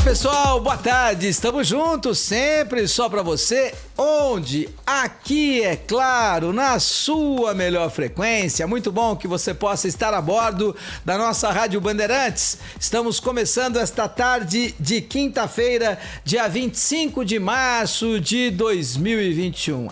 pessoal, boa tarde, estamos juntos sempre só pra você, onde? Aqui, é claro, na sua melhor frequência. Muito bom que você possa estar a bordo da nossa Rádio Bandeirantes. Estamos começando esta tarde de quinta-feira, dia 25 de março de 2021.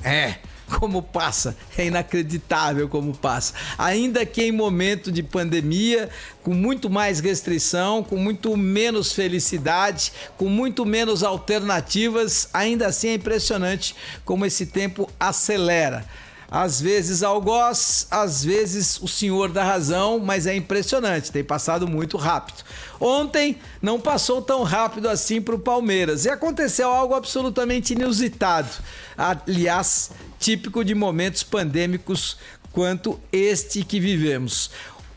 Como passa, é inacreditável como passa. Ainda que em momento de pandemia, com muito mais restrição, com muito menos felicidade, com muito menos alternativas, ainda assim é impressionante como esse tempo acelera. Às vezes algoz, às vezes o senhor da razão, mas é impressionante, tem passado muito rápido. Ontem não passou tão rápido assim para o Palmeiras e aconteceu algo absolutamente inusitado, aliás, típico de momentos pandêmicos quanto este que vivemos.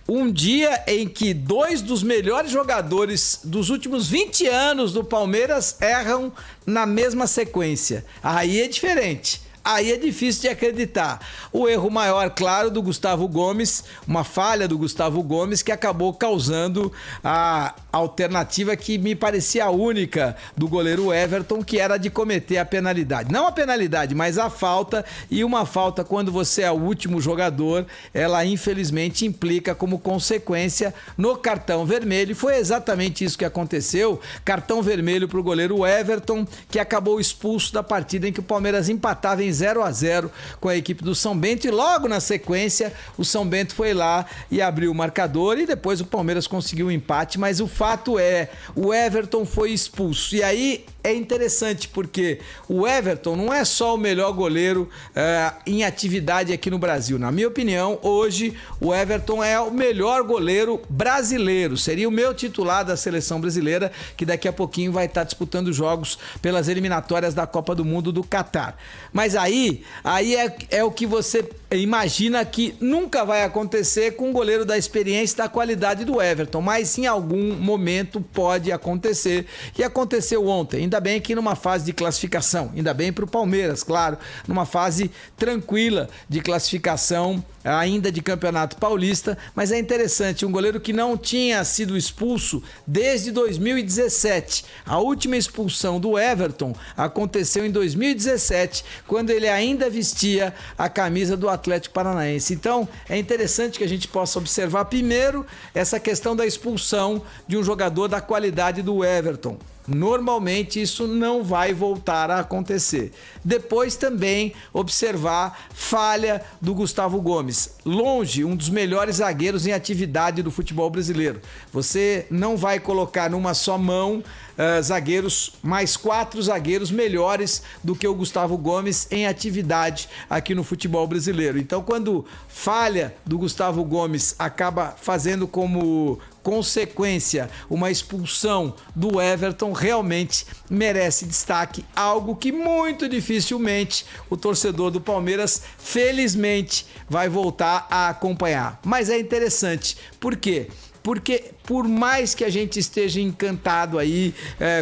Um dia em que dois dos melhores jogadores dos últimos 20 anos do Palmeiras erram na mesma sequência. Aí é diferente. Aí é difícil de acreditar. O erro maior, claro, do Gustavo Gomes, uma falha do Gustavo Gomes que acabou causando a alternativa que me parecia a única do goleiro Everton, que era de cometer a penalidade. Não a penalidade, mas a falta, e uma falta quando você é o último jogador, ela infelizmente implica como consequência no cartão vermelho. E foi exatamente isso que aconteceu. Cartão vermelho para o goleiro Everton, que acabou expulso da partida em que o Palmeiras empatava em 0-0 com a equipe do São Bento, e logo na sequência o São Bento foi lá e abriu o marcador e depois o Palmeiras conseguiu um empate, mas o fato é, o Everton foi expulso. E aí é interessante porque o Everton não é só o melhor goleiro em atividade aqui no Brasil. Na minha opinião, hoje o Everton é o melhor goleiro brasileiro. Seria o meu titular da seleção brasileira, que daqui a pouquinho vai estar disputando jogos pelas eliminatórias da Copa do Mundo do Catar. Mas aí é o que você imagina que nunca vai acontecer com um goleiro da experiência e da qualidade do Everton, mas em algum momento pode acontecer, e aconteceu ontem. Ainda bem que numa fase de classificação, ainda bem para o Palmeiras, claro, numa fase tranquila de classificação ainda de Campeonato Paulista, mas é interessante, um goleiro que não tinha sido expulso desde 2017. A última expulsão do Everton aconteceu em 2017, quando ele ainda vestia a camisa do Atlético Paranaense. Então, é interessante que a gente possa observar primeiro essa questão da expulsão de um jogador da qualidade do Everton. Normalmente isso não vai voltar a acontecer. Depois também observar falha do Gustavo Gomes. Longe, um dos melhores zagueiros em atividade do futebol brasileiro. Você não vai colocar numa só mão zagueiros, mais 4 zagueiros melhores do que o Gustavo Gomes em atividade aqui no futebol brasileiro. Então, quando falha do Gustavo Gomes acaba fazendo como consequência uma expulsão do Everton, realmente merece destaque, algo que muito dificilmente o torcedor do Palmeiras, felizmente, vai voltar a acompanhar. Mas é interessante, por quê? Porque por mais que a gente esteja encantado aí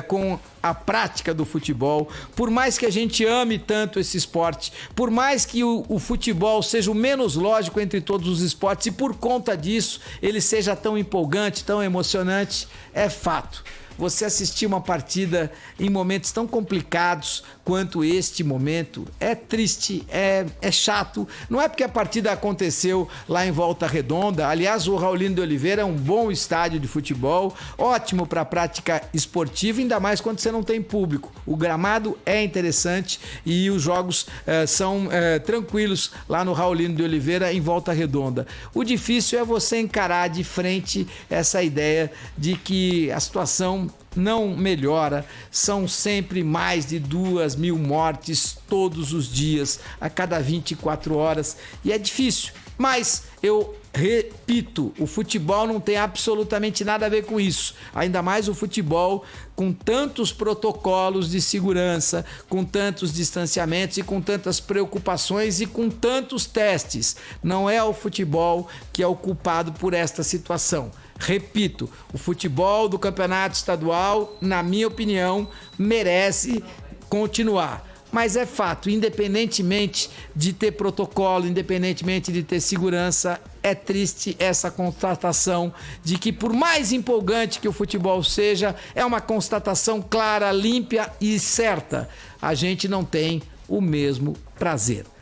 com a prática do futebol, por mais que a gente ame tanto esse esporte, por mais que o futebol seja o menos lógico entre todos os esportes e por conta disso ele seja tão empolgante, tão emocionante, é fato. Você assistir uma partida em momentos tão complicados quanto este momento é triste, é chato. Não é porque a partida aconteceu lá em Volta Redonda. Aliás, o Raulino de Oliveira é um bom estádio de futebol, ótimo para a prática esportiva, ainda mais quando você não tem público. O gramado é interessante e os jogos são tranquilos lá no Raulino de Oliveira em Volta Redonda. O difícil é você encarar de frente essa ideia de que a situação não melhora, são sempre mais de 2.000 mortes todos os dias, a cada 24 horas, e é difícil, mas eu repito, o futebol não tem absolutamente nada a ver com isso, ainda mais o futebol com tantos protocolos de segurança, com tantos distanciamentos e com tantas preocupações e com tantos testes. Não é o futebol que é o culpado por esta situação. Repito, o futebol do campeonato estadual, na minha opinião, merece continuar. Mas é fato, independentemente de ter protocolo, independentemente de ter segurança, é triste essa constatação de que, por mais empolgante que o futebol seja, é uma constatação clara, límpida e certa. A gente não tem o mesmo prazer.